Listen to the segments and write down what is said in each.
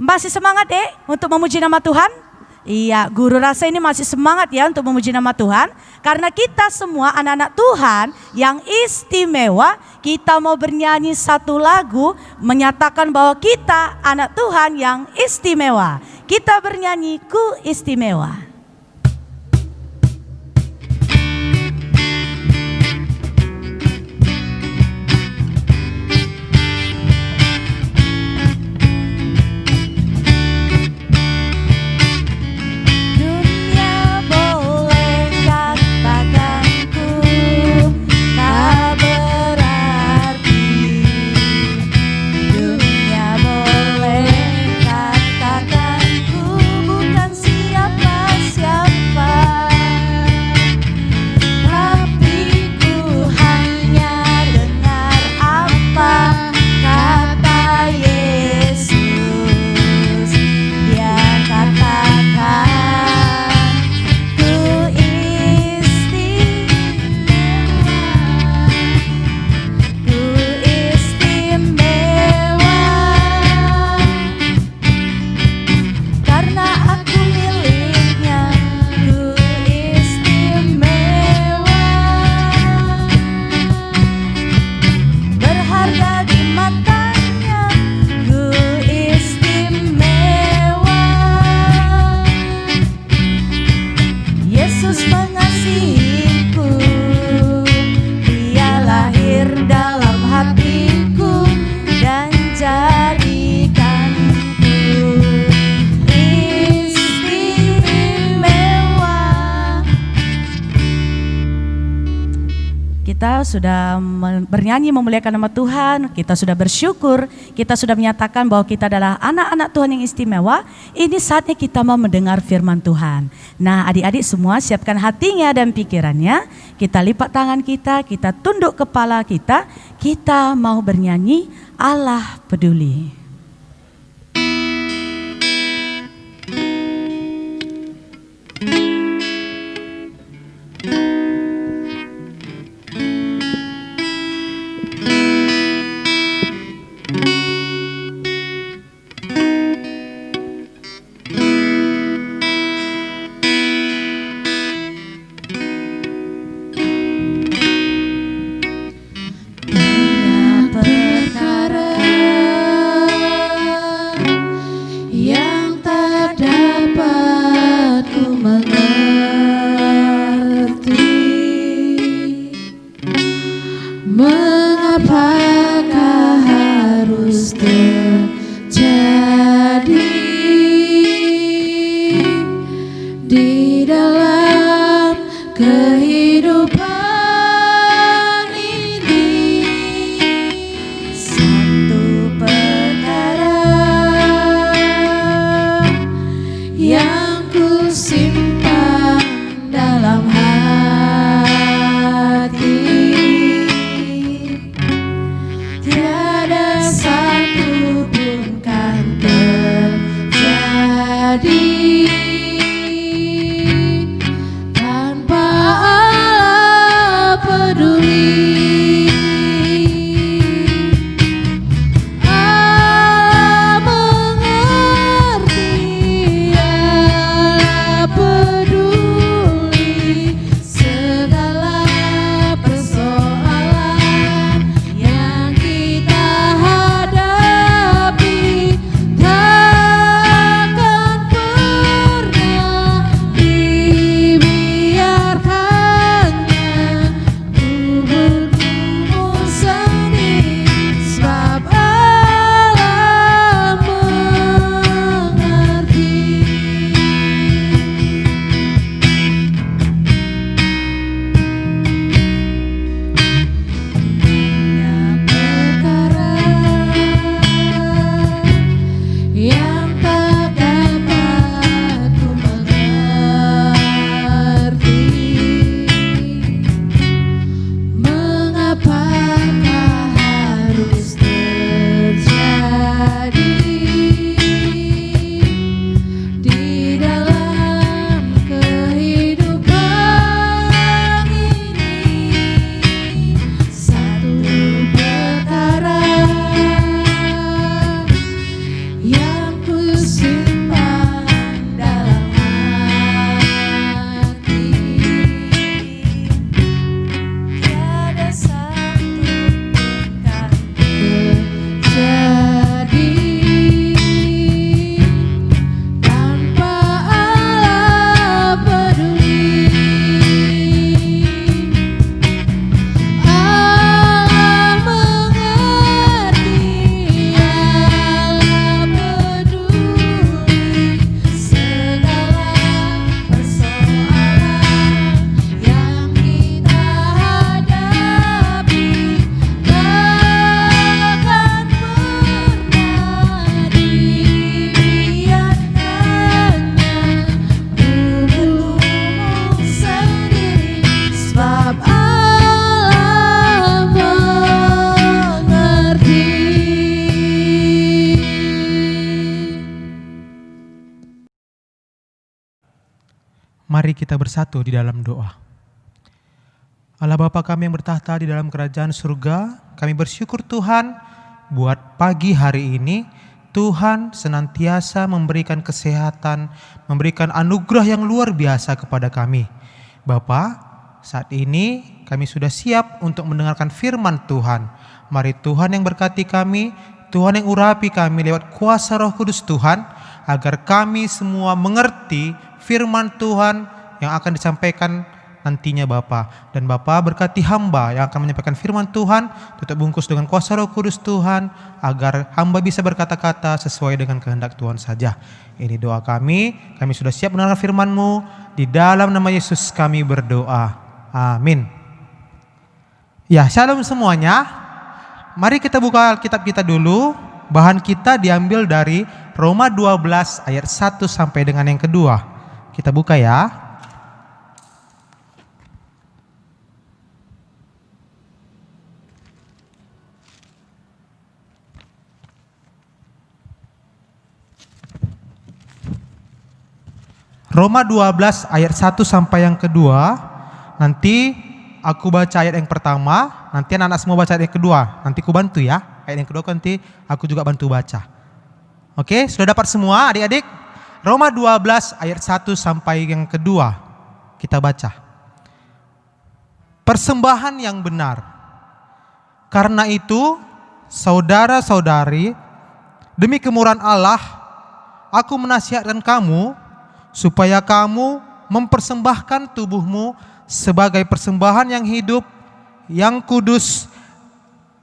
Masih semangat untuk memuji nama Tuhan? Iya, guru rasa ini masih semangat ya untuk memuji nama Tuhan. Karena kita semua anak-anak Tuhan yang istimewa, kita mau bernyanyi satu lagu menyatakan bahwa kita anak Tuhan yang istimewa. Kita bernyanyi Ku Istimewa. Kita sudah bernyanyi memuliakan nama Tuhan, kita sudah bersyukur, kita sudah menyatakan bahwa kita adalah anak-anak Tuhan yang istimewa. Ini saatnya kita mau mendengar firman Tuhan. Nah, adik-adik semua siapkan hatinya dan pikirannya. Kita lipat tangan kita tunduk kepala kita mau bernyanyi Allah peduli. Mari kita bersatu di dalam doa. Allah Bapa kami yang bertahta di dalam kerajaan surga, kami bersyukur Tuhan buat pagi hari ini. Tuhan senantiasa memberikan kesehatan, memberikan anugerah yang luar biasa kepada kami. Bapa, saat ini kami sudah siap untuk mendengarkan firman Tuhan. Mari Tuhan yang berkati kami, Tuhan yang urapi kami lewat kuasa Roh Kudus Tuhan, agar kami semua mengerti firman Tuhan yang akan disampaikan nantinya Bapa. Dan Bapa berkati hamba yang akan menyampaikan firman Tuhan, tutup bungkus dengan kuasa Roh Kudus Tuhan, agar hamba bisa berkata-kata sesuai dengan kehendak Tuhan saja. Ini doa kami sudah siap mendengar firman-Mu. Di dalam nama Yesus kami berdoa. Amin. Ya, shalom semuanya. Mari kita buka Alkitab kita dulu. Bahan kita diambil dari Roma 12 ayat 1 sampai dengan yang kedua. Kita buka ya. Roma 12 ayat 1 sampai yang kedua. Nanti aku baca ayat yang pertama, nanti anak-anak semua baca ayat yang kedua. Nanti aku bantu ya. Ayat yang kedua nanti aku juga bantu baca. Oke, sudah dapat semua adik-adik? Roma 12 ayat 1 sampai yang kedua. Kita baca. Persembahan yang benar. Karena itu, saudara-saudari, demi kemurahan Allah, aku menasihatkan kamu supaya kamu mempersembahkan tubuhmu sebagai persembahan yang hidup, yang kudus,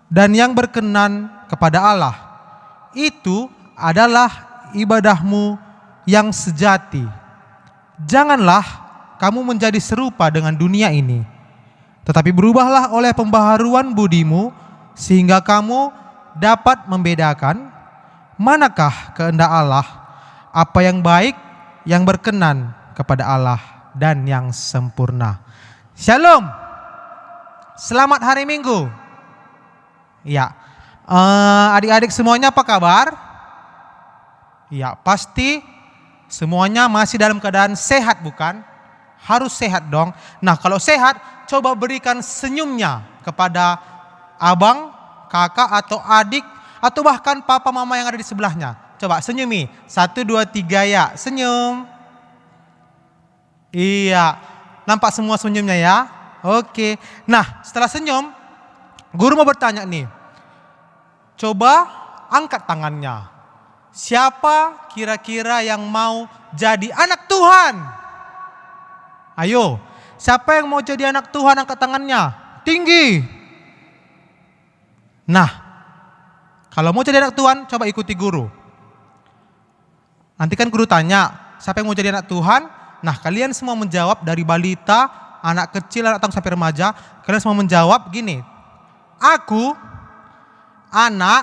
dan yang berkenan kepada Allah. Itu adalah ibadahmu yang sejati. Janganlah kamu menjadi serupa dengan dunia ini, tetapi berubahlah oleh pembaharuan budimu, sehingga kamu dapat membedakan manakah kehendak Allah, apa yang baik, yang berkenan kepada Allah, dan yang sempurna. Shalom. Selamat hari Minggu. Ya, adik-adik semuanya apa kabar? Ya, pasti semuanya masih dalam keadaan sehat bukan? Harus sehat dong. Nah, kalau sehat, coba berikan senyumnya kepada abang, kakak, atau adik, atau bahkan papa mama yang ada di sebelahnya. Coba senyumi. 1, 2, 3 ya. Senyum. Iya. Nampak semua senyumnya ya? Oke. Nah, setelah senyum, guru mau bertanya nih. Coba angkat tangannya. Siapa kira-kira yang mau jadi anak Tuhan? Ayo. Siapa yang mau jadi anak Tuhan, angkat tangannya. Tinggi. Nah, kalau mau jadi anak Tuhan, coba ikuti guru. Nanti kan guru tanya, siapa yang mau jadi anak Tuhan? Nah, kalian semua menjawab dari balita, anak kecil, anak tanggung sampai remaja. Kalian semua menjawab gini. Aku anak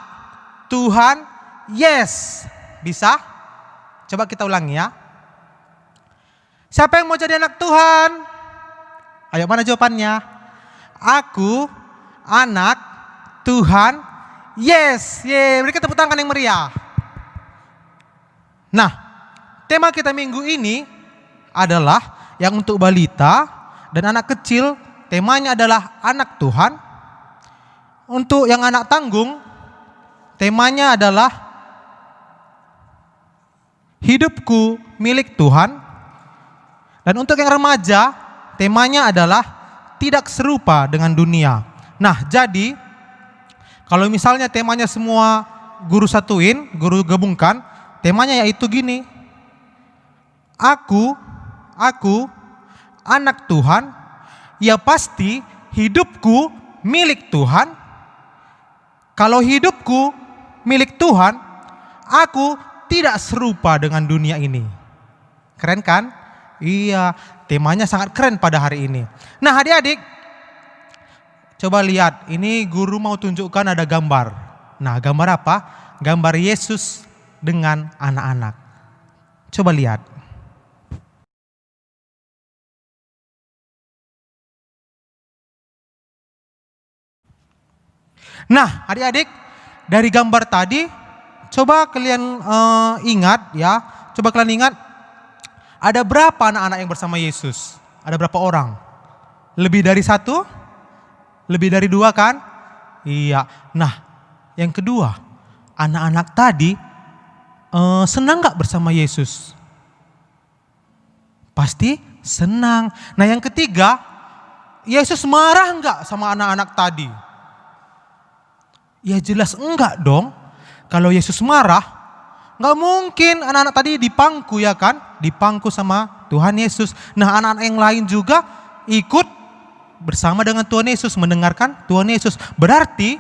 Tuhan, yes. Bisa? Coba kita ulangi ya. Siapa yang mau jadi anak Tuhan? Ayo, mana jawabannya? Aku anak Tuhan, yes. Yeay, beri tepuk tangan yang meriah. Nah, tema kita minggu ini adalah yang untuk balita dan anak kecil, temanya adalah anak Tuhan. Untuk yang anak tanggung, temanya adalah hidupku milik Tuhan. Dan untuk yang remaja, temanya adalah tidak serupa dengan dunia. Nah, jadi kalau misalnya temanya semua guru satuin, guru gabungkan, temanya yaitu gini. Aku anak Tuhan, ya pasti hidupku milik Tuhan. Kalau hidupku milik Tuhan, aku tidak serupa dengan dunia ini. Keren kan? Iya, temanya sangat keren pada hari ini. Nah, adik-adik, coba lihat, ini guru mau tunjukkan ada gambar. Nah, gambar apa? Gambar Yesus dengan anak-anak. Coba lihat. Nah, adik-adik, dari gambar tadi, coba kalian ingat ya. Coba kalian ingat, Ada berapa anak-anak yang bersama Yesus? Ada berapa orang? Lebih dari satu? Lebih dari dua kan? Iya. Nah, yang kedua, anak-anak tadi senang gak bersama Yesus? Pasti senang. Nah, yang ketiga, Yesus marah gak sama anak-anak tadi? Ya jelas enggak dong. Kalau Yesus marah, gak mungkin anak-anak tadi dipangku ya kan? Dipangku sama Tuhan Yesus. Nah, anak-anak yang lain juga ikut bersama dengan Tuhan Yesus, mendengarkan Tuhan Yesus. Berarti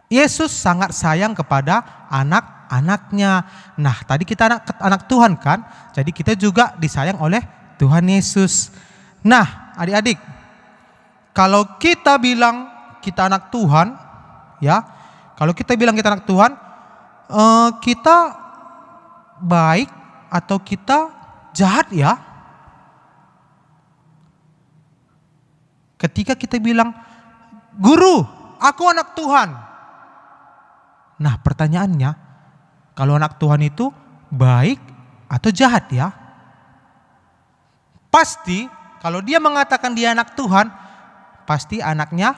Yesus sangat sayang kepada anak-anaknya. Nah, tadi kita anak Tuhan kan? Jadi kita juga disayang oleh Tuhan Yesus. Nah, adik-adik, kalau kita bilang kita anak Tuhan, ya, kalau kita bilang kita anak Tuhan, kita baik atau kita jahat ya? Ketika kita bilang, guru, aku anak Tuhan. Nah, pertanyaannya, kalau anak Tuhan itu baik atau jahat ya? Pasti kalau dia mengatakan dia anak Tuhan, pasti anaknya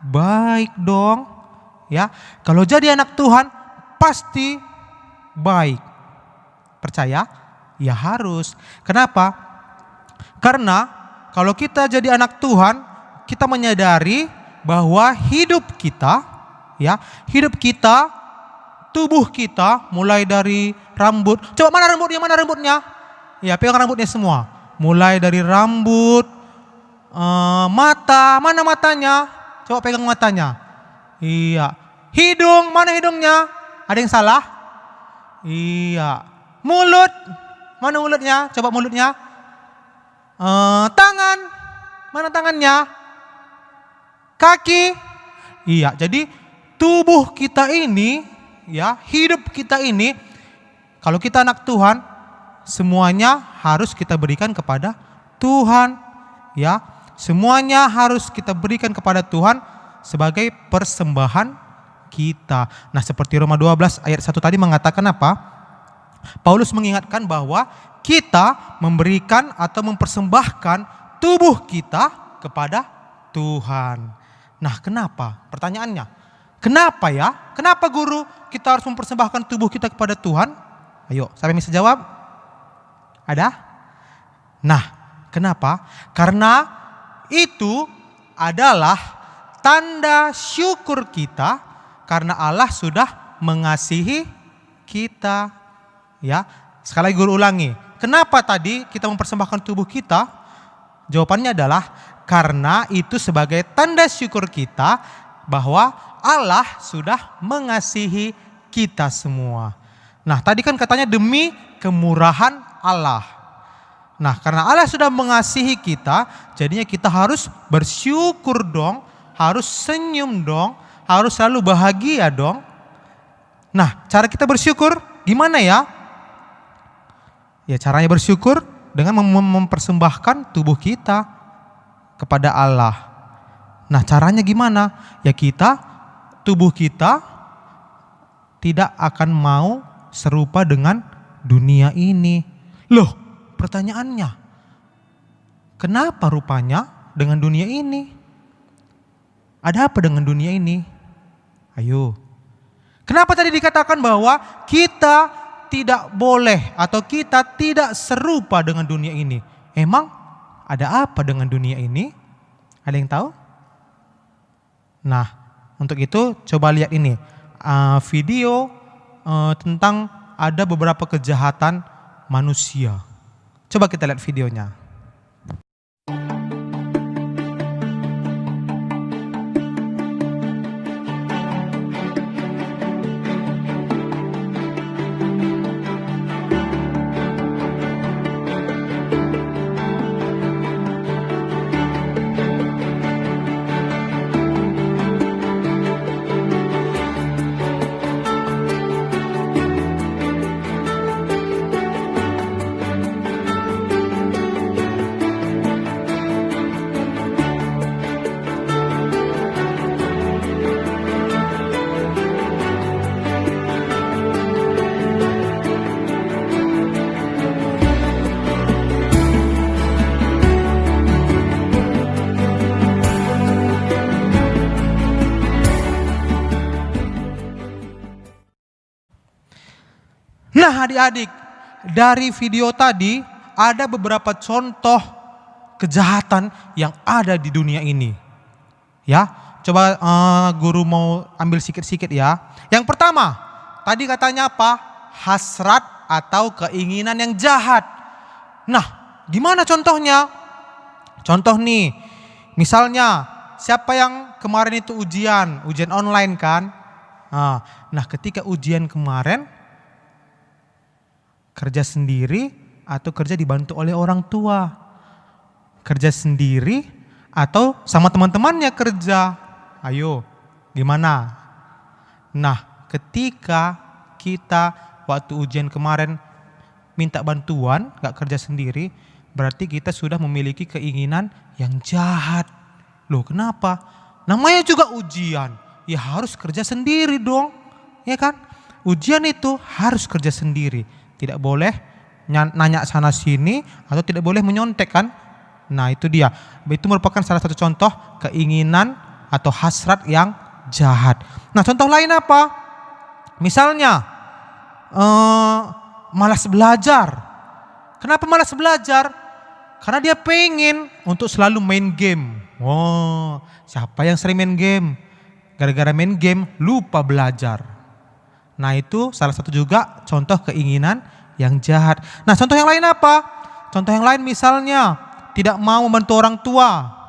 baik dong, ya. Kalau jadi anak Tuhan pasti baik. Percaya? Ya harus. Kenapa? Karena kalau kita jadi anak Tuhan, kita menyadari bahwa hidup kita, ya, hidup kita, tubuh kita, mulai dari rambut. Coba mana rambutnya? Mana rambutnya? Ya, pegang rambutnya semua. Mulai dari rambut, mata, mana matanya? Coba pegang matanya. Iya. Hidung, mana hidungnya? Ada yang salah? Iya. Mulut, mana mulutnya? Coba mulutnya. Tangan, mana tangannya? Kaki. Iya, jadi tubuh kita ini, ya, hidup kita ini, kalau kita anak Tuhan, semuanya harus kita berikan kepada Tuhan, ya. Semuanya harus kita berikan kepada Tuhan sebagai persembahan kita. Nah, seperti Roma 12 ayat 1 tadi mengatakan apa? Paulus mengingatkan bahwa kita memberikan atau mempersembahkan tubuh kita kepada Tuhan. Nah, kenapa? Pertanyaannya, kenapa ya? Kenapa guru kita harus mempersembahkan tubuh kita kepada Tuhan? Ayo, siapa yang bisa jawab? Ada? Nah, kenapa? Karena itu adalah tanda syukur kita karena Allah sudah mengasihi kita. Ya, sekali lagi guru ulangi. Kenapa tadi kita mempersembahkan tubuh kita? Jawabannya adalah karena itu sebagai tanda syukur kita bahwa Allah sudah mengasihi kita semua. Nah, tadi kan katanya demi kemurahan Allah. Nah, karena Allah sudah mengasihi kita, jadinya kita harus bersyukur dong, harus senyum dong, harus selalu bahagia dong. Nah, cara kita bersyukur gimana ya? Ya, caranya bersyukur dengan mempersembahkan tubuh kita kepada Allah. Nah, caranya gimana? Ya, tubuh kita tidak akan mau serupa dengan dunia ini. Loh, pertanyaannya, kenapa rupanya dengan dunia ini? Ada apa dengan dunia ini? Ayo. Kenapa tadi dikatakan bahwa kita tidak boleh atau kita tidak serupa dengan dunia ini? Emang ada apa dengan dunia ini? Ada yang tahu? Nah, untuk itu coba lihat ini video tentang ada beberapa kejahatan manusia. Coba kita lihat videonya. adik-adik, dari video tadi ada beberapa contoh kejahatan yang ada di dunia ini. Ya, coba guru mau ambil sikit-sikit ya. Yang pertama, tadi katanya apa? Hasrat atau keinginan yang jahat. Nah, gimana contohnya? Contoh nih, misalnya siapa yang kemarin itu ujian online kan? Nah, ketika ujian kemarin, kerja sendiri atau kerja dibantu oleh orang tua? Kerja sendiri atau sama teman-temannya kerja? Ayo, gimana? Nah, ketika kita waktu ujian kemarin minta bantuan, gak kerja sendiri, berarti kita sudah memiliki keinginan yang jahat. Loh, kenapa? Namanya juga ujian, ya harus kerja sendiri dong, ya kan? Ujian itu harus kerja sendiri, tidak boleh nanya sana sini atau tidak boleh menyontek kan? Nah, itu dia. Itu merupakan salah satu contoh keinginan atau hasrat yang jahat. Nah, contoh lain apa? Misalnya malas belajar. Kenapa malas belajar? Karena dia pengen untuk selalu main game. Oh, siapa yang sering main game? Gara-gara main game lupa belajar. Nah, itu salah satu juga contoh keinginan yang jahat. Nah, contoh yang lain apa? Contoh yang lain misalnya tidak mau membantu orang tua.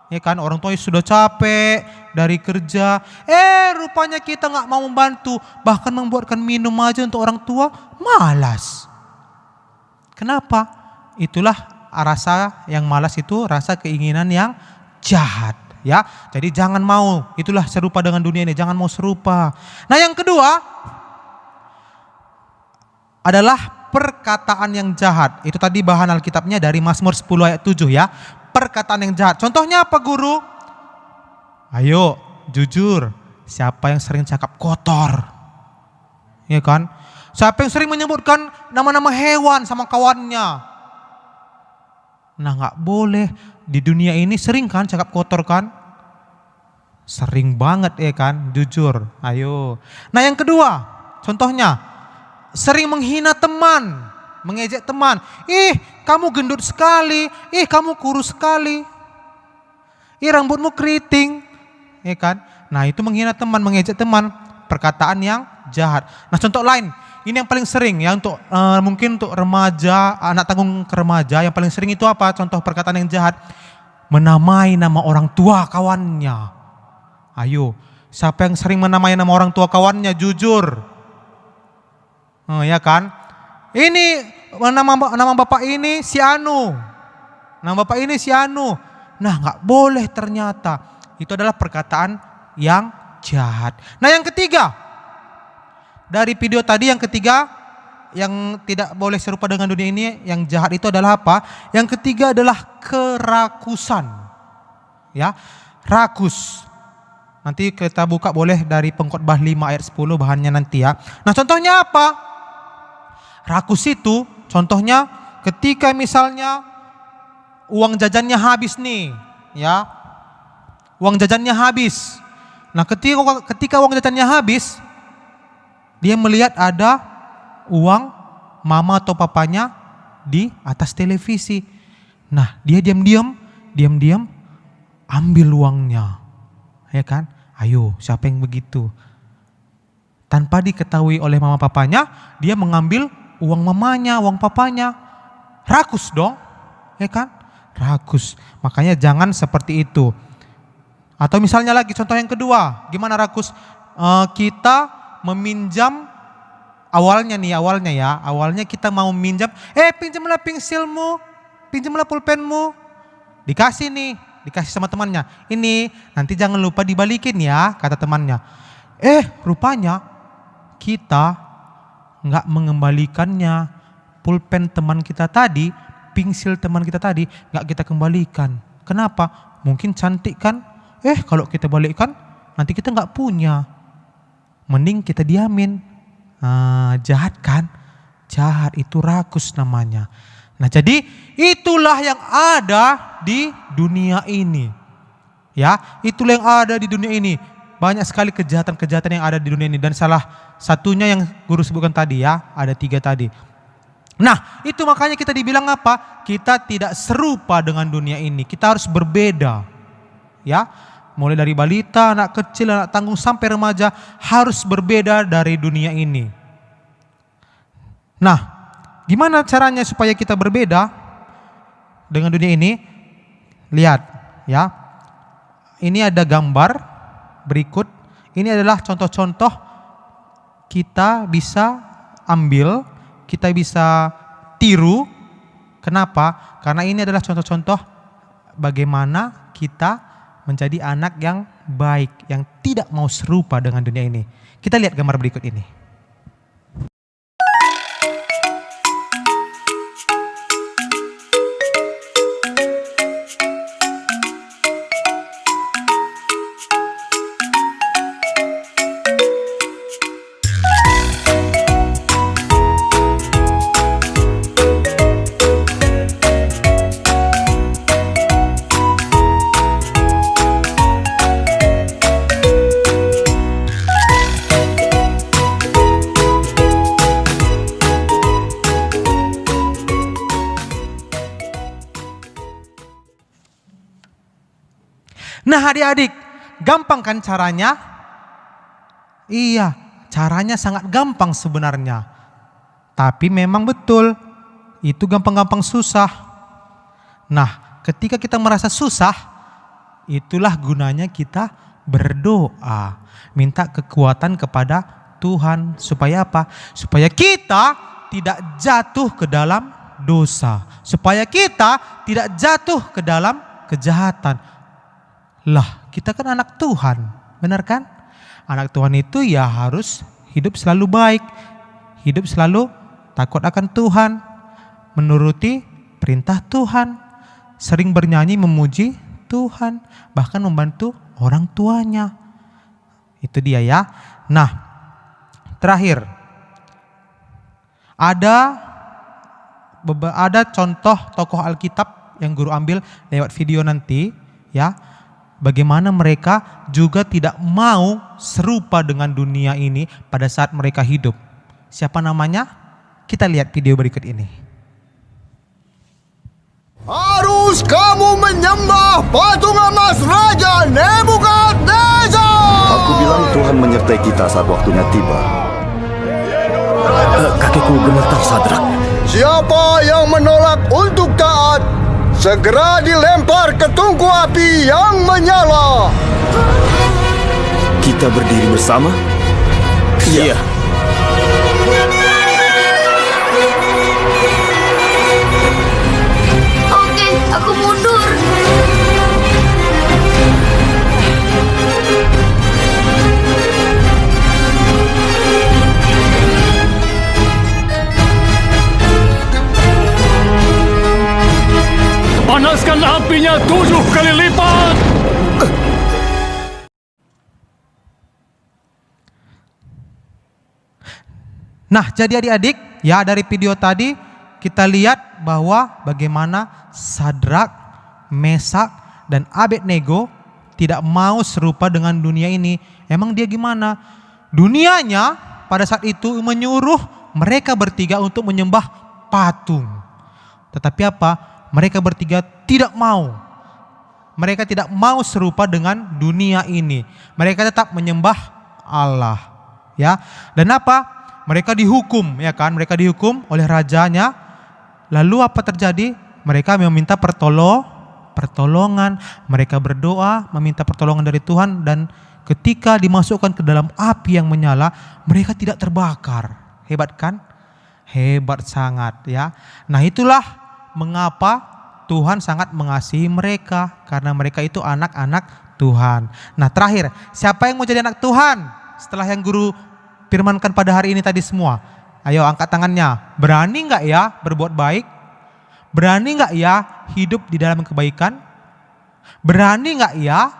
Ya kan, orang tuanya sudah capek dari kerja. Rupanya kita gak mau membantu. Bahkan membuatkan minum aja untuk orang tua, malas. Kenapa? Itulah rasa yang malas itu rasa keinginan yang jahat. Ya, jadi jangan mau. Itulah serupa dengan dunia ini. Jangan mau serupa. Nah, yang kedua adalah perkataan yang jahat. Itu tadi bahan Alkitabnya dari Mazmur 10 ayat 7 ya. Perkataan yang jahat. Contohnya apa, guru? Ayo, jujur. Siapa yang sering cakap kotor? Ya kan? Siapa yang sering menyebutkan nama-nama hewan sama kawannya? Nah, gak boleh. Di dunia ini sering kan cakap kotor kan? Sering banget ya kan? Jujur. Ayo. Nah, yang kedua, contohnya sering menghina teman, mengejek teman. Kamu gendut sekali. Kamu kurus sekali. Rambutmu keriting. Ya kan? Nah, itu menghina teman, mengejek teman. Perkataan yang jahat. Nah, contoh lain. Ini yang paling sering ya untuk mungkin untuk remaja, anak tanggung ke remaja, yang paling sering itu apa? Contoh perkataan yang jahat. Menamai nama orang tua kawannya. Ayo, siapa yang sering menamai nama orang tua kawannya? Jujur. Ya kan? Ini nama bapak ini si Anu. Nama bapak ini si Anu. Nah, gak boleh ternyata. Itu adalah perkataan yang jahat. Nah, yang ketiga. Dari video tadi yang ketiga yang tidak boleh serupa dengan dunia ini, yang jahat itu adalah apa? Yang ketiga adalah kerakusan. Ya, rakus. Nanti kita buka boleh dari Pengkhotbah 5 ayat 10 bahannya nanti ya. Nah, contohnya apa? Rakus itu contohnya ketika misalnya uang jajannya habis nih, ya. Uang jajannya habis. Nah, ketika uang jajannya habis, dia melihat ada uang mama atau papanya di atas televisi. Nah, dia diam-diam ambil uangnya. Ya kan? Ayo, siapa yang begitu? Tanpa diketahui oleh mama papanya, dia mengambil uang mamanya, uang papanya. Rakus dong. Ya kan? Rakus. Makanya jangan seperti itu. Atau misalnya lagi contoh yang kedua, gimana rakus? Kita meminjam awalnya kita mau minjam, pinjamlah pensilmu, pinjamlah pulpenmu, dikasih sama temannya, ini nanti jangan lupa dibalikin ya, kata temannya. Rupanya kita nggak mengembalikannya, pulpen teman kita tadi, pensil teman kita tadi nggak kita kembalikan. Kenapa? Mungkin cantik kan? Kalau kita balikkan nanti kita nggak punya. Mending kita diamin. Jahat kan? Jahat, itu rakus namanya. Nah, jadi itulah yang ada di dunia ini. Ya, itulah yang ada di dunia ini. banyak sekali kejahatan-kejahatan yang ada di dunia ini. Dan salah satunya yang guru sebutkan tadi ya, ada 3 tadi. Nah, itu makanya kita dibilang apa? Kita tidak serupa dengan dunia ini. Kita harus berbeda. Ya, mulai dari balita, anak kecil, anak tanggung sampai remaja harus berbeda dari dunia ini. Nah, gimana caranya supaya kita berbeda dengan dunia ini? Lihat, ya. Ini ada gambar berikut. Ini adalah contoh-contoh kita bisa ambil, kita bisa tiru. Kenapa? Karena ini adalah contoh-contoh bagaimana kita menjadi anak yang baik, yang tidak mau serupa dengan dunia ini. Kita lihat gambar berikut ini. Nah adik-adik, gampang kan caranya? Iya, caranya sangat gampang sebenarnya. Tapi memang betul, itu gampang-gampang susah. Nah, ketika kita merasa susah, itulah gunanya kita berdoa. Minta kekuatan kepada Tuhan. Supaya apa? Supaya kita tidak jatuh ke dalam dosa. Supaya kita tidak jatuh ke dalam kejahatan. Lah, kita kan anak Tuhan, benar kan? Anak Tuhan itu ya harus hidup selalu baik, hidup selalu takut akan Tuhan, menuruti perintah Tuhan, sering bernyanyi memuji Tuhan, bahkan membantu orang tuanya. Itu dia ya. Nah, terakhir ada contoh tokoh Alkitab yang guru ambil lewat video nanti ya. Bagaimana mereka juga tidak mau serupa dengan dunia ini pada saat mereka hidup. Siapa namanya? Kita lihat video berikut ini. Harus kamu menyembah patung emas Raja Nebukadnezar. Aku bilang Tuhan menyertai kita saat waktunya tiba. Kakekku gemetar, Sadrak. Siapa yang menolak untuk taat, segera dilempar ke tungku api yang menyala. Kita berdiri bersama? Iya. Oke, aku mundur. Panaskan apinya 7 kali lipat. Nah, jadi adik-adik, ya dari video tadi kita lihat bahwa bagaimana Sadrak, Mesak, dan Abednego tidak mau serupa dengan dunia ini. Emang dia gimana? Dunianya pada saat itu menyuruh mereka bertiga untuk menyembah patung. Tetapi apa? Mereka bertiga tidak mau. Mereka tidak mau serupa dengan dunia ini. Mereka tetap menyembah Allah. Ya. Dan apa? Mereka dihukum, ya kan? Mereka dihukum oleh rajanya. Lalu apa terjadi? Mereka meminta pertolongan. Mereka berdoa, meminta pertolongan dari Tuhan, dan ketika dimasukkan ke dalam api yang menyala, mereka tidak terbakar. Hebat kan? Hebat sangat ya. Nah, itulah mengapa Tuhan sangat mengasihi mereka, karena mereka itu anak-anak Tuhan. Nah, terakhir, siapa yang mau jadi anak Tuhan? Setelah yang guru firmankan pada hari ini tadi semua. Ayo angkat tangannya. Berani enggak ya berbuat baik? Berani enggak ya hidup di dalam kebaikan? Berani enggak ya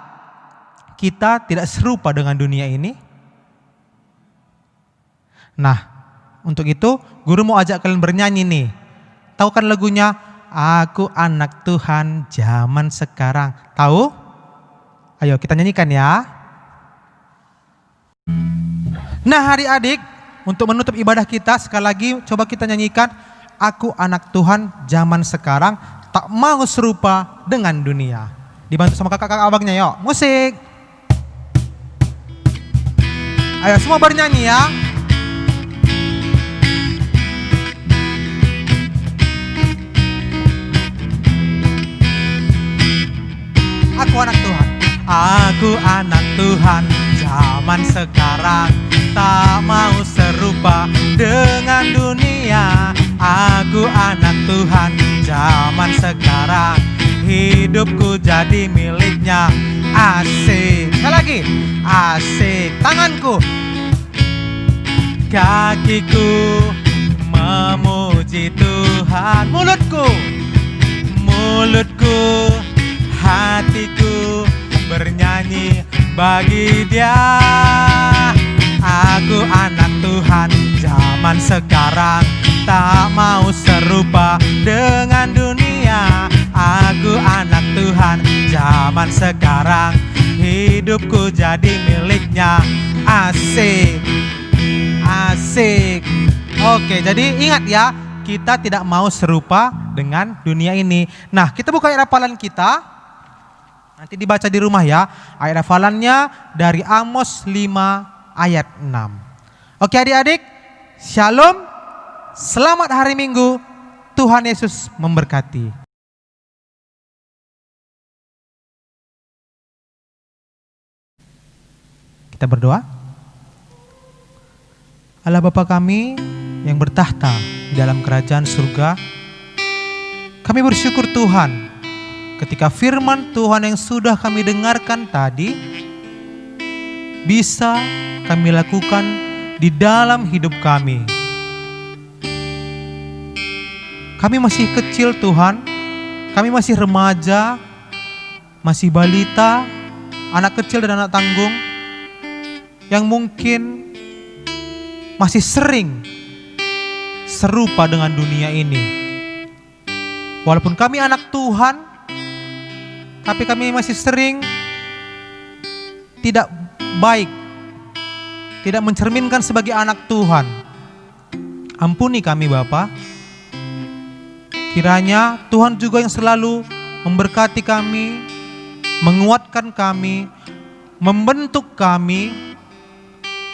kita tidak serupa dengan dunia ini? Nah, untuk itu guru mau ajak kalian bernyanyi nih. Tahu kan lagunya? Aku anak Tuhan zaman sekarang. Tahu? Ayo kita nyanyikan ya. Nah adik-adik, untuk menutup ibadah kita sekali lagi coba kita nyanyikan Aku Anak Tuhan Zaman Sekarang, tak mau serupa dengan dunia. Dibantu sama kakak-kakak abangnya, yuk musik. Ayo semua bernyanyi ya. Aku anak Tuhan. Aku anak Tuhan zaman sekarang, tak mau serupa dengan dunia. Aku anak Tuhan zaman sekarang, hidupku jadi miliknya. Asik. Sekali lagi. Asik. Tanganku, kakiku memuji Tuhan. Mulutku, hatiku bernyanyi bagi Dia. Aku anak Tuhan zaman sekarang, tak mau serupa dengan dunia. Aku anak Tuhan zaman sekarang, hidupku jadi miliknya. Asik. Asik. Oke, jadi ingat ya, kita tidak mau serupa dengan dunia ini. Nah, kita buka ayat hafalan kita. Nanti dibaca di rumah ya. Ayat hafalannya dari Amos 5 ayat 6. Oke adik-adik, shalom. Selamat hari Minggu. Tuhan Yesus memberkati. Kita berdoa. Allah Bapa kami yang bertahta di dalam kerajaan surga, kami bersyukur Tuhan ketika firman Tuhan yang sudah kami dengarkan tadi bisa kami lakukan di dalam hidup kami. Kami masih kecil Tuhan, kami masih remaja, masih balita, anak kecil dan anak tanggung yang mungkin masih sering serupa dengan dunia ini. Walaupun kami anak Tuhan, tapi kami masih sering tidak baik, tidak mencerminkan sebagai anak Tuhan. Ampuni kami Bapa. Kiranya Tuhan juga yang selalu memberkati kami, menguatkan kami, membentuk kami,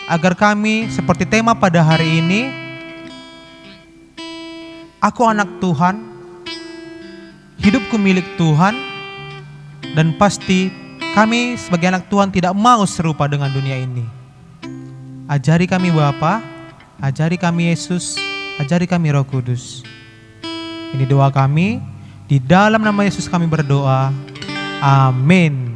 agar kami seperti tema pada hari ini, aku anak Tuhan, hidupku milik Tuhan, dan pasti kami sebagai anak Tuhan tidak mau serupa dengan dunia ini. Ajari kami Bapa, ajari kami Yesus, ajari kami Roh Kudus. Ini doa kami, di dalam nama Yesus kami berdoa. Amin.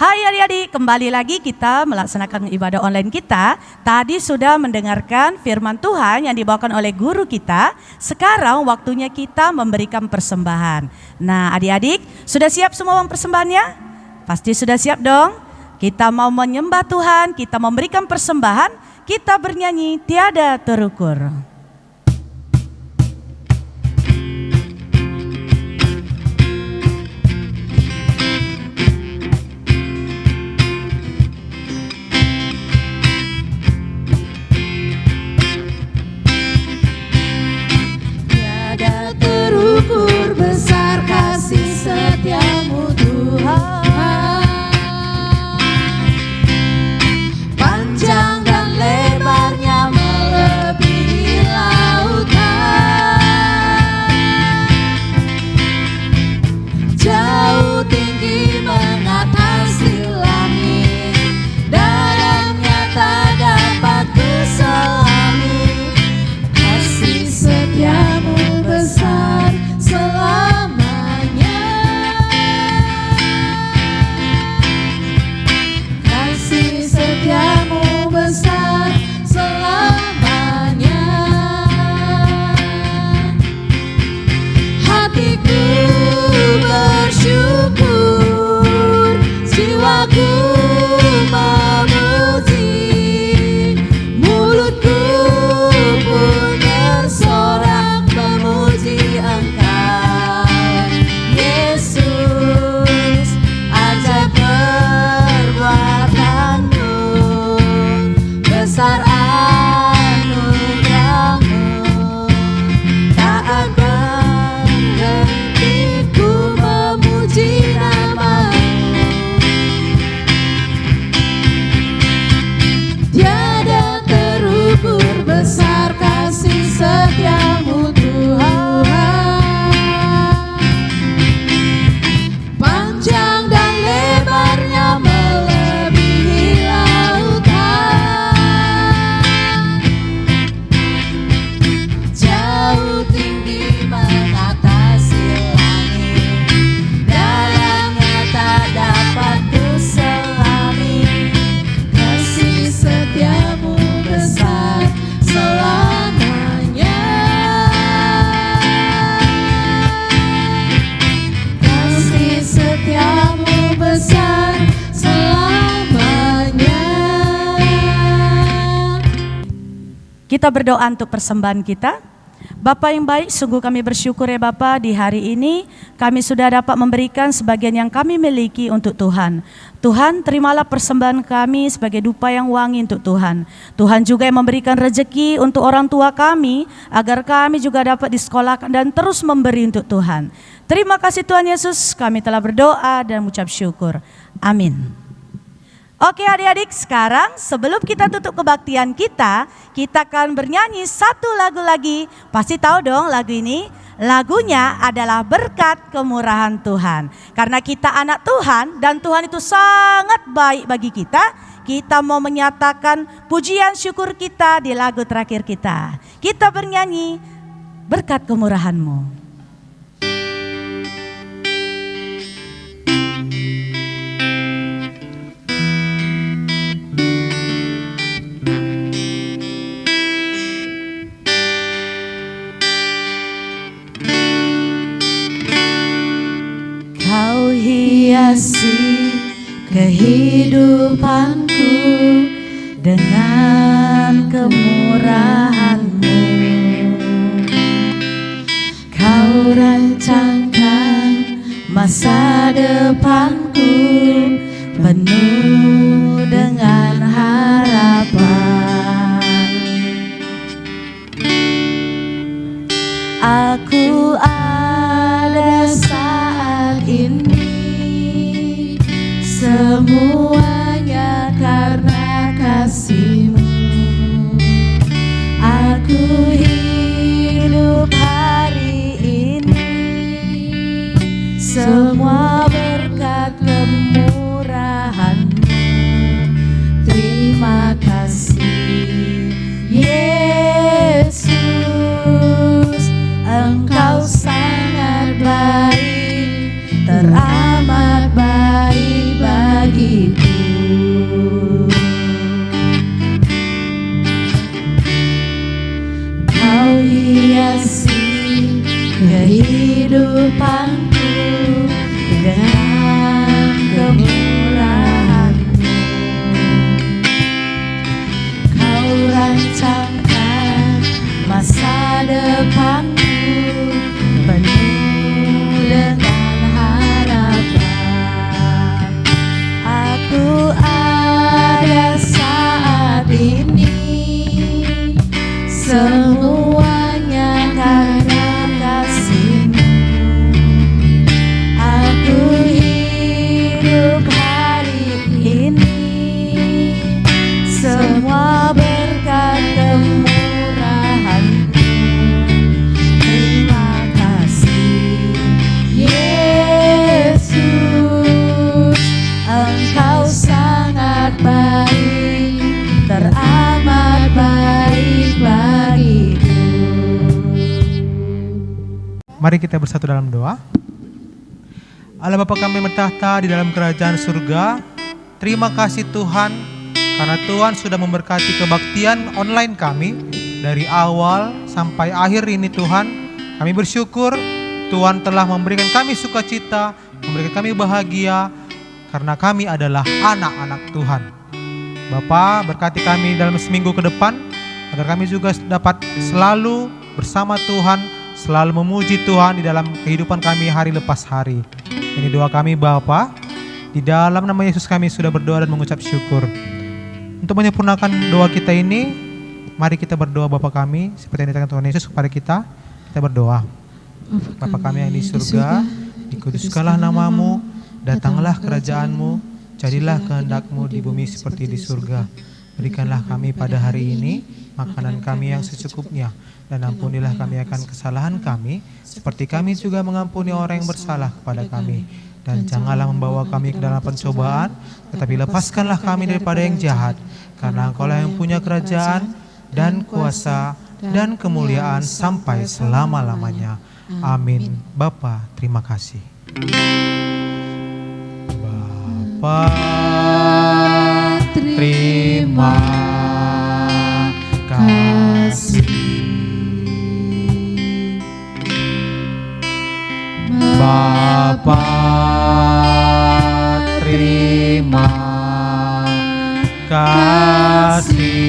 Hai adik-adik, kembali lagi kita melaksanakan ibadah online kita. Tadi sudah mendengarkan firman Tuhan yang dibawakan oleh guru kita. Sekarang waktunya kita memberikan persembahan. Nah adik-adik, sudah siap semua uang persembahannya? Pasti sudah siap dong. Kita mau menyembah Tuhan, kita memberikan persembahan, kita bernyanyi tiada terukur. Terukur besar kasih setiamu Tuhan, panjang dan lebarnya melebihi lautan, jauh tinggi mengatasi langit, dalamnya tak dapat kuselami. Kasih setiamu besar selamanya, kasih setiamu besar selamanya. Hatiku bersyukur, jiwaku memuji, mulutku pun bersorak memuji Engkau, Yesus, ajaib perbuatanmu. Kita berdoa untuk persembahan kita. Bapa yang baik, sungguh kami bersyukur ya Bapa, di hari ini kami sudah dapat memberikan sebagian yang kami miliki untuk Tuhan. Tuhan, terimalah persembahan kami sebagai dupa yang wangi untuk Tuhan. Tuhan juga yang memberikan rezeki untuk orang tua kami, agar kami juga dapat disekolahkan dan terus memberi untuk Tuhan. Terima kasih Tuhan Yesus, kami telah berdoa dan mengucap syukur. Amin. Oke adik-adik, sekarang sebelum kita tutup kebaktian kita akan bernyanyi satu lagu lagi. Pasti tahu dong lagu ini? Lagunya adalah Berkat Kemurahan Tuhan. Karena kita anak Tuhan dan Tuhan itu sangat baik bagi kita mau menyatakan pujian syukur kita di lagu terakhir kita. Kita bernyanyi Berkat Kemurahan-Mu. Kau hiasi kehidupanku dengan kemurahan-Mu. Kau rancangkan masa depanku penuh dengan harapan. Aku ada saat ini, semuanya karena kasih-Mu. Aku hidup hari ini, semua berkat kemurahan-Mu. Terima kasih Yesus, Engkau sangat baik, teramat baik bagiku. Kau hiasi kehidupanku dengan kemurahan-Mu. Kau rancangkan masa depanku penuh dengan harapan. Aku ada saat ini, semuanya karena kasih-Mu. Aku hidup hari ini, semua berkat kemurahan-Mu. Terima kasih Yesus, Engkau sangat baik, teramat baik bagiku. Mari kita bersatu dalam doa. Allah Bapa kami bertahta di dalam kerajaan surga, terima kasih Tuhan karena Tuhan sudah memberkati kebaktian online kami dari awal sampai akhir ini Tuhan. Kami bersyukur Tuhan telah memberikan kami sukacita, memberikan kami bahagia karena kami adalah anak-anak Tuhan. Bapa, berkati kami dalam seminggu ke depan agar kami juga dapat selalu bersama Tuhan, selalu memuji Tuhan di dalam kehidupan kami hari lepas hari. Ini doa kami Bapa, di dalam nama Yesus kami sudah berdoa dan mengucap syukur. Untuk menyempurnakan doa kita ini, mari kita berdoa Bapa kami seperti yang dikatakan Tuhan Yesus kepada kita. Kita berdoa. Bapa kami yang di surga, dikuduskanlah nama-Mu, datanglah kerajaan-Mu, jadilah kehendak-Mu di bumi seperti di surga. Berikanlah kami pada hari ini makanan kami yang secukupnya, dan ampunilah kami akan kesalahan kami, seperti kami juga mengampuni orang yang bersalah kepada kami. Dan janganlah membawa kami ke dalam pencobaan, tetapi lepaskanlah kami daripada yang jahat, karena Engkau-lah yang punya kerajaan dan kuasa dan kemuliaan sampai selama-lamanya. Amin. Bapa, terima kasih. Bapa, terima kasih. Bapa, terima kasih.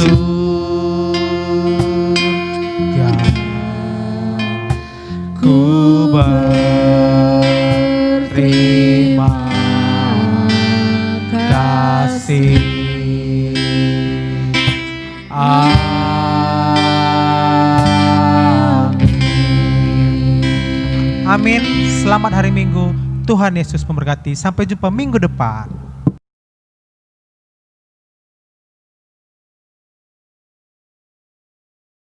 surga. Ku berterima kasih. Amin. Selamat hari Minggu. Tuhan Yesus memberkati. Sampai jumpa minggu depan.